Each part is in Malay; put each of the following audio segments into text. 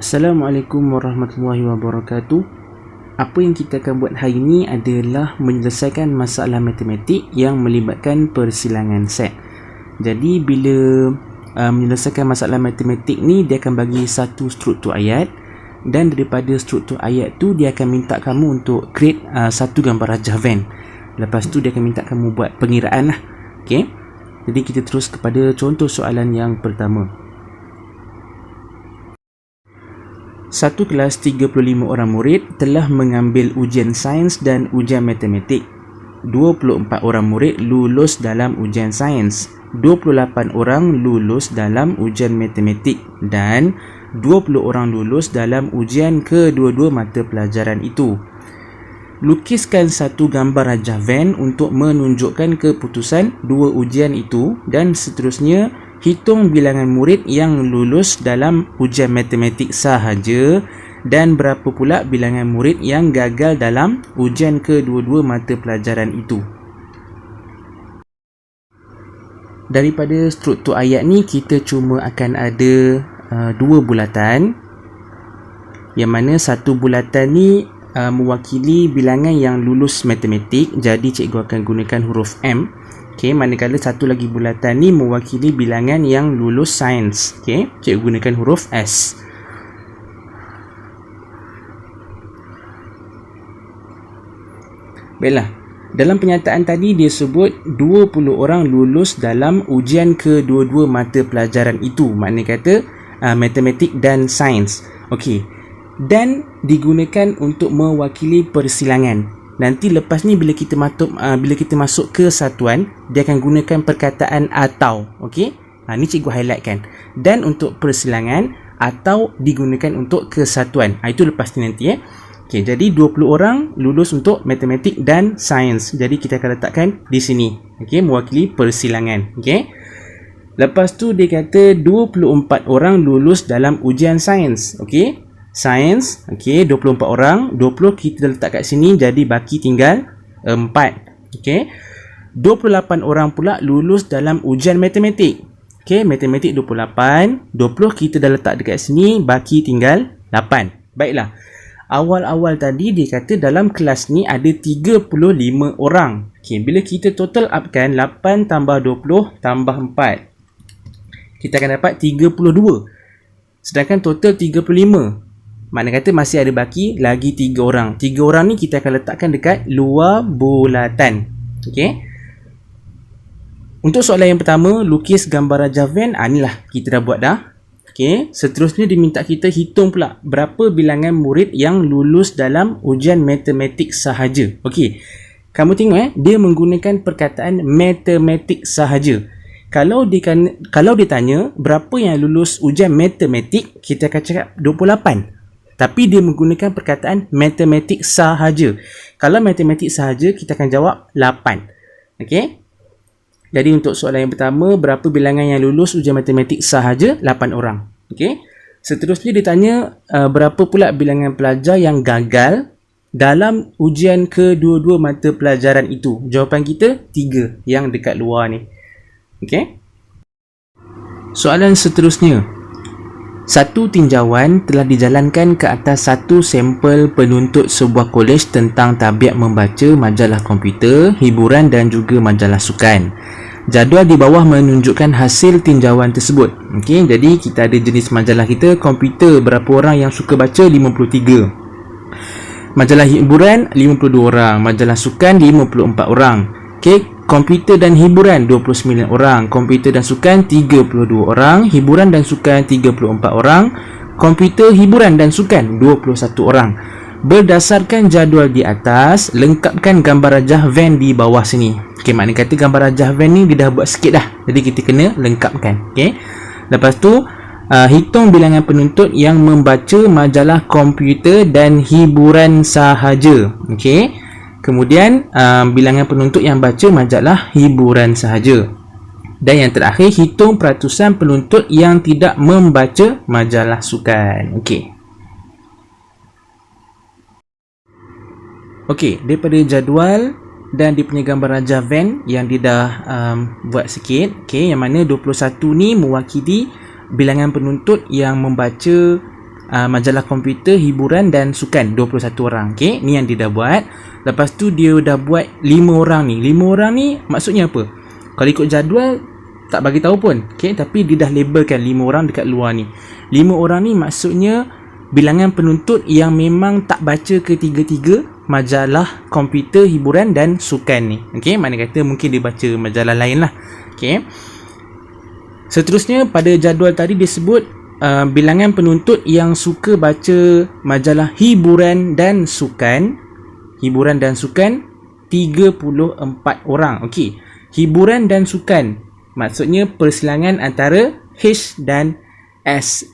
Assalamualaikum warahmatullahi wabarakatuh. Apa yang kita akan buat hari ini adalah menyelesaikan masalah matematik yang melibatkan persilangan set. Jadi bila menyelesaikan masalah matematik ni, dia akan bagi satu struktur ayat, dan daripada struktur ayat tu dia akan minta kamu untuk create satu gambar rajah Venn. Lepas tu dia akan minta kamu buat pengiraan lah. Okay? Jadi kita terus kepada contoh soalan yang pertama. Satu kelas 35 orang murid telah mengambil ujian sains dan ujian matematik. 24 orang murid lulus dalam ujian sains, 28 orang lulus dalam ujian matematik, dan 20 orang lulus dalam ujian kedua-dua mata pelajaran itu. Lukiskan satu gambar rajah Venn untuk menunjukkan keputusan dua ujian itu, dan seterusnya hitung bilangan murid yang lulus dalam ujian matematik sahaja dan berapa pula bilangan murid yang gagal dalam ujian kedua-dua mata pelajaran itu. Daripada struktur ayat ni, kita cuma akan ada dua bulatan, yang mana satu bulatan ni mewakili bilangan yang lulus matematik, jadi cikgu akan gunakan huruf M. Okay, manakala satu lagi bulatan ni mewakili bilangan yang lulus sains. Okay, cikgu gunakan huruf S. Baiklah, dalam penyataan tadi dia sebut 20 orang lulus dalam ujian kedua-dua mata pelajaran itu. Maknanya kata matematik dan sains. Okey, dan digunakan untuk mewakili persilangan. Nanti lepas ni bila kita masuk ke satuan, dia akan gunakan perkataan atau. Okey, ni cikgu highlightkan. Dan untuk persilangan atau digunakan untuk kesatuan. Itu lepas ni nanti Okey, jadi 20 orang lulus untuk matematik dan sains. Jadi kita akan letakkan di sini. Okey, mewakili persilangan. Okey. Lepas tu dia kata 24 orang lulus dalam ujian sains. Okey. Sains, okey, 24 orang, 20 kita letak kat sini, jadi baki tinggal 4. Okey. 28 orang pula lulus dalam ujian matematik. Okey, matematik 28, 20 kita dah letak dekat sini, baki tinggal 8. Baiklah. Awal-awal tadi dia kata dalam kelas ni ada 35 orang. Okey, bila kita total upkan 8 tambah 20 tambah 4, kita akan dapat 32. Sedangkan total 35. Makna kata masih ada baki lagi 3 orang. 3 orang ni kita akan letakkan dekat luar bulatan. Okey. Untuk soalan yang pertama, lukis gambar rajah Venn. Inilah kita dah buat dah. Okey. Seterusnya diminta kita hitung pula berapa bilangan murid yang lulus dalam ujian matematik sahaja. Okey. Kamu tengok dia menggunakan perkataan matematik sahaja. Kalau ditanya berapa yang lulus ujian matematik, kita akan cakap 28. Tapi dia menggunakan perkataan matematik sahaja. Kalau matematik sahaja, kita akan jawab 8. Okey. Jadi untuk soalan yang pertama, berapa bilangan yang lulus ujian matematik sahaja? 8 orang. Okey. Seterusnya ditanya berapa pula bilangan pelajar yang gagal dalam ujian kedua-dua mata pelajaran itu. Jawapan kita 3 yang dekat luar ni. Okey. Soalan seterusnya. Satu tinjauan telah dijalankan ke atas satu sampel penuntut sebuah kolej tentang tabiat membaca majalah komputer, hiburan dan juga majalah sukan. Jadual di bawah menunjukkan hasil tinjauan tersebut. Okey, jadi kita ada jenis majalah kita, komputer berapa orang yang suka baca? 53. Majalah hiburan 52 orang, majalah sukan 54 orang. Okey, komputer dan hiburan 29 orang, komputer dan sukan 32 orang, hiburan dan sukan 34 orang, komputer, hiburan dan sukan 21 orang. Berdasarkan jadual di atas, lengkapkan gambar rajah Venn di bawah sini. Okey, makna kata gambar rajah Venn ni dia dah buat sikit dah. Jadi kita kena lengkapkan. Okey. Lepas tu hitung bilangan penuntut yang membaca majalah komputer dan hiburan sahaja. Okey. Kemudian bilangan penuntut yang baca majalah hiburan sahaja. Dan yang terakhir, hitung peratusan penuntut yang tidak membaca majalah sukan. Okey. Okey, daripada jadual dan dia punya gambar rajah Venn yang dia dah buat sikit. Okey, yang mana 21 ni mewakili bilangan penuntut yang membaca majalah komputer, hiburan dan sukan 21 orang. Okey, ni yang dia dah buat. Lepas tu dia dah buat 5 orang ni. 5 orang ni maksudnya apa? Kalau ikut jadual tak bagi tahu pun. Okey, tapi dia dah labelkan 5 orang dekat luar ni. 5 orang ni maksudnya bilangan penuntut yang memang tak baca ketiga-tiga majalah komputer, hiburan dan sukan ni. Okey, mana kata mungkin dia baca majalah lain lah. Okey. Seterusnya pada jadual tadi dia sebut bilangan penuntut yang suka baca majalah hiburan dan sukan. Hiburan dan sukan 34 orang. Okey. Hiburan dan sukan maksudnya persilangan antara H dan S.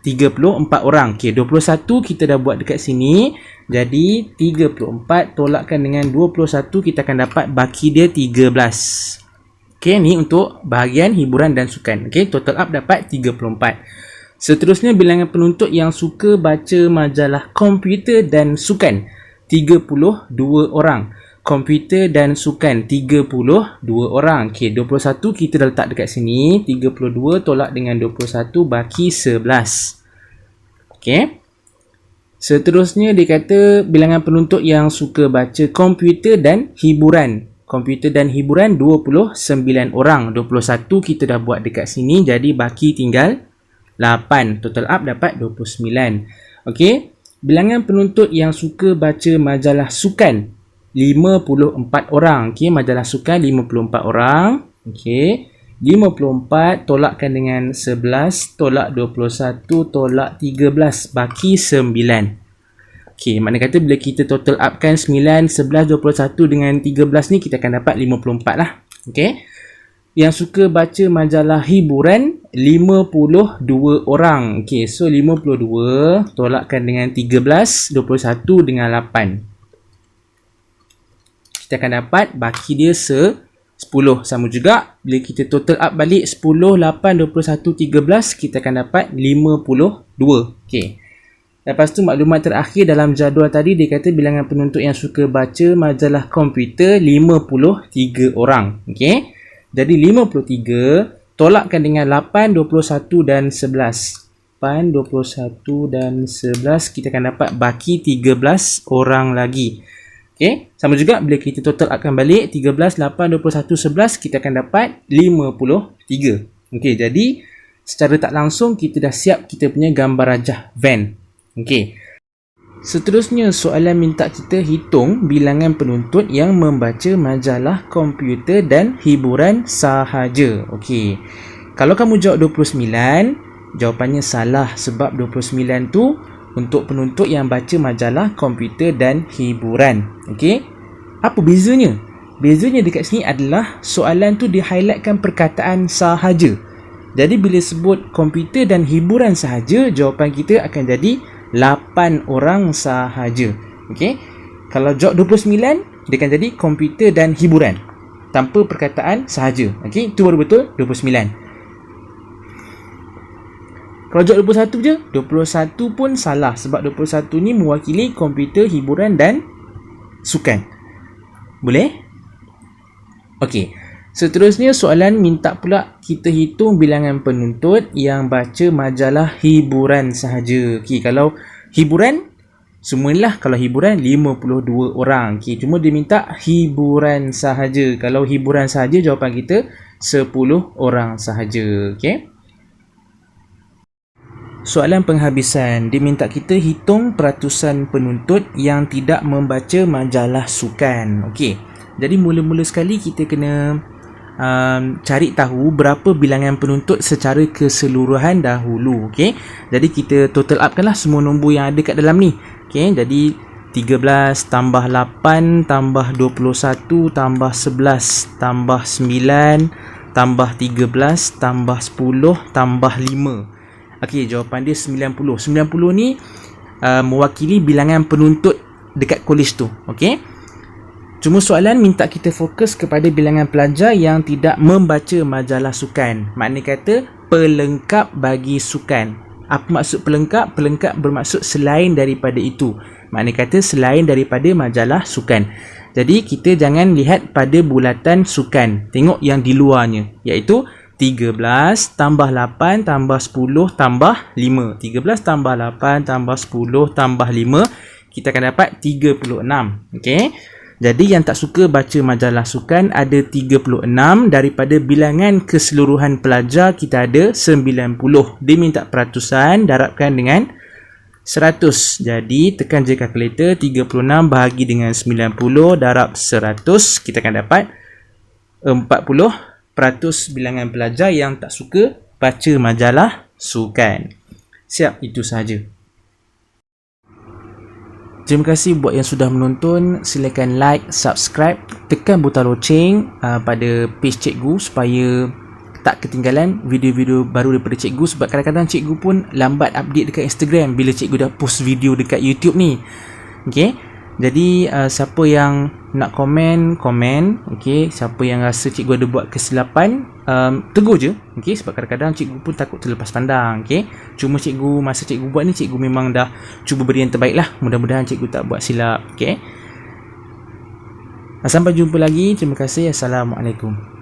34 orang. Okey, 21 kita dah buat dekat sini. Jadi 34 tolakkan dengan 21, kita akan dapat baki dia 13. Okey, ni untuk bahagian hiburan dan sukan. Okey, total up dapat 34. Seterusnya bilangan penuntut yang suka baca majalah komputer dan sukan 32 orang. Komputer dan sukan 32 orang. Okey, 21 kita dah letak dekat sini. 32 tolak dengan 21 baki 11. Okey. Seterusnya dia kata bilangan penuntut yang suka baca komputer dan hiburan. Komputer dan hiburan 29 orang. 21 kita dah buat dekat sini, jadi baki tinggal 8. Total up dapat 29. Okey. Bilangan penuntut yang suka baca majalah sukan 54 orang. Okey, majalah sukan 54 orang. Okey. 54 tolakkan dengan 11 tolak 21 tolak 13 baki 9. Okey, makna kata bila kita total upkan 9, 11, 21 dengan 13 ni kita akan dapat 54 lah. Okey. Yang suka baca majalah hiburan 52 orang. Okey, so 52 tolakkan dengan 13, 21 dengan 8. Kita akan dapat baki dia 10. Sama juga bila kita total up balik 10, 8, 21, 13 kita akan dapat 52. Okey. Lepas tu maklumat terakhir dalam jadual tadi dia kata bilangan penuntut yang suka baca majalah komputer 53 orang. Okey. Jadi 53 tolakkan dengan 8, 21 dan 11. 8, 21 dan 11 kita akan dapat baki 13 orang lagi. Okey, sama juga bila kita total upkan balik 13, 8, 21, 11 kita akan dapat 53. Okey, jadi secara tak langsung kita dah siap kita punya gambar rajah Venn. Okey. Seterusnya soalan minta kita hitung bilangan penuntut yang membaca majalah komputer dan hiburan sahaja. Okey. Kalau kamu jawab 29, jawapannya salah sebab 29 tu untuk penuntut yang baca majalah komputer dan hiburan. Okey. Apa bezanya? Bezanya dekat sini adalah soalan tu di-highlightkan perkataan sahaja. Jadi bila sebut komputer dan hiburan sahaja, jawapan kita akan jadi 8 orang sahaja. Okey. Kalau jawab 29, dia akan jadi komputer dan hiburan tanpa perkataan sahaja. Okey, itu baru betul 29. Kalau jawab 21 je, 21 pun salah sebab 21 ni mewakili komputer, hiburan dan sukan. Boleh? Okey. Seterusnya soalan minta pula kita hitung bilangan penuntut yang baca majalah hiburan sahaja. Okey, kalau hiburan semualah, kalau hiburan 52 orang. Okey, cuma dia minta hiburan sahaja. Kalau hiburan sahaja jawapan kita 10 orang sahaja. Okey. Soalan penghabisan, dia minta kita hitung peratusan penuntut yang tidak membaca majalah sukan. Okey. Jadi mula-mula sekali kita kena cari tahu berapa bilangan penuntut secara keseluruhan dahulu. Okey. Jadi kita total upkanlah semua nombor yang ada kat dalam ni. Okey, jadi 13 tambah 8 tambah 21 tambah 11 tambah 9 tambah 13 tambah 10 tambah 5. Okey, jawapan dia 90. 90 ni mewakili bilangan penuntut dekat kolej tu. Okey. Cuma soalan minta kita fokus kepada bilangan pelajar yang tidak membaca majalah sukan. Makna kata pelengkap bagi sukan. Apa maksud pelengkap? Pelengkap bermaksud selain daripada itu. Makna kata selain daripada majalah sukan. Jadi kita jangan lihat pada bulatan sukan. Tengok yang di luarnya. Iaitu 13 tambah 8 tambah 10 tambah 5. 13 tambah 8 tambah 10 tambah 5, kita akan dapat 36. Okey. Jadi yang tak suka baca majalah sukan ada 36, daripada bilangan keseluruhan pelajar kita ada 90. Dia minta peratusan, darabkan dengan 100. Jadi tekan je kalkulator, 36 bahagi dengan 90 darab 100, kita akan dapat 40% bilangan pelajar yang tak suka baca majalah sukan. Siap, itu sahaja. Terima kasih buat yang sudah menonton. Silakan like, subscribe, tekan butang loceng pada page cikgu supaya tak ketinggalan video-video baru daripada cikgu, sebab kadang-kadang cikgu pun lambat update dekat Instagram bila cikgu dah post video dekat YouTube ni. Okey. Jadi siapa yang nak komen, okey. Siapa yang rasa cikgu ada buat kesilapan, tegur je, okey, sebab kadang-kadang cikgu pun takut terlepas pandang, okey. Cuma cikgu masa cikgu buat ni, cikgu memang dah cuba beri yang terbaik lah. Mudah-mudahan cikgu tak buat silap, okey. Sampai jumpa lagi. Terima kasih. Assalamualaikum.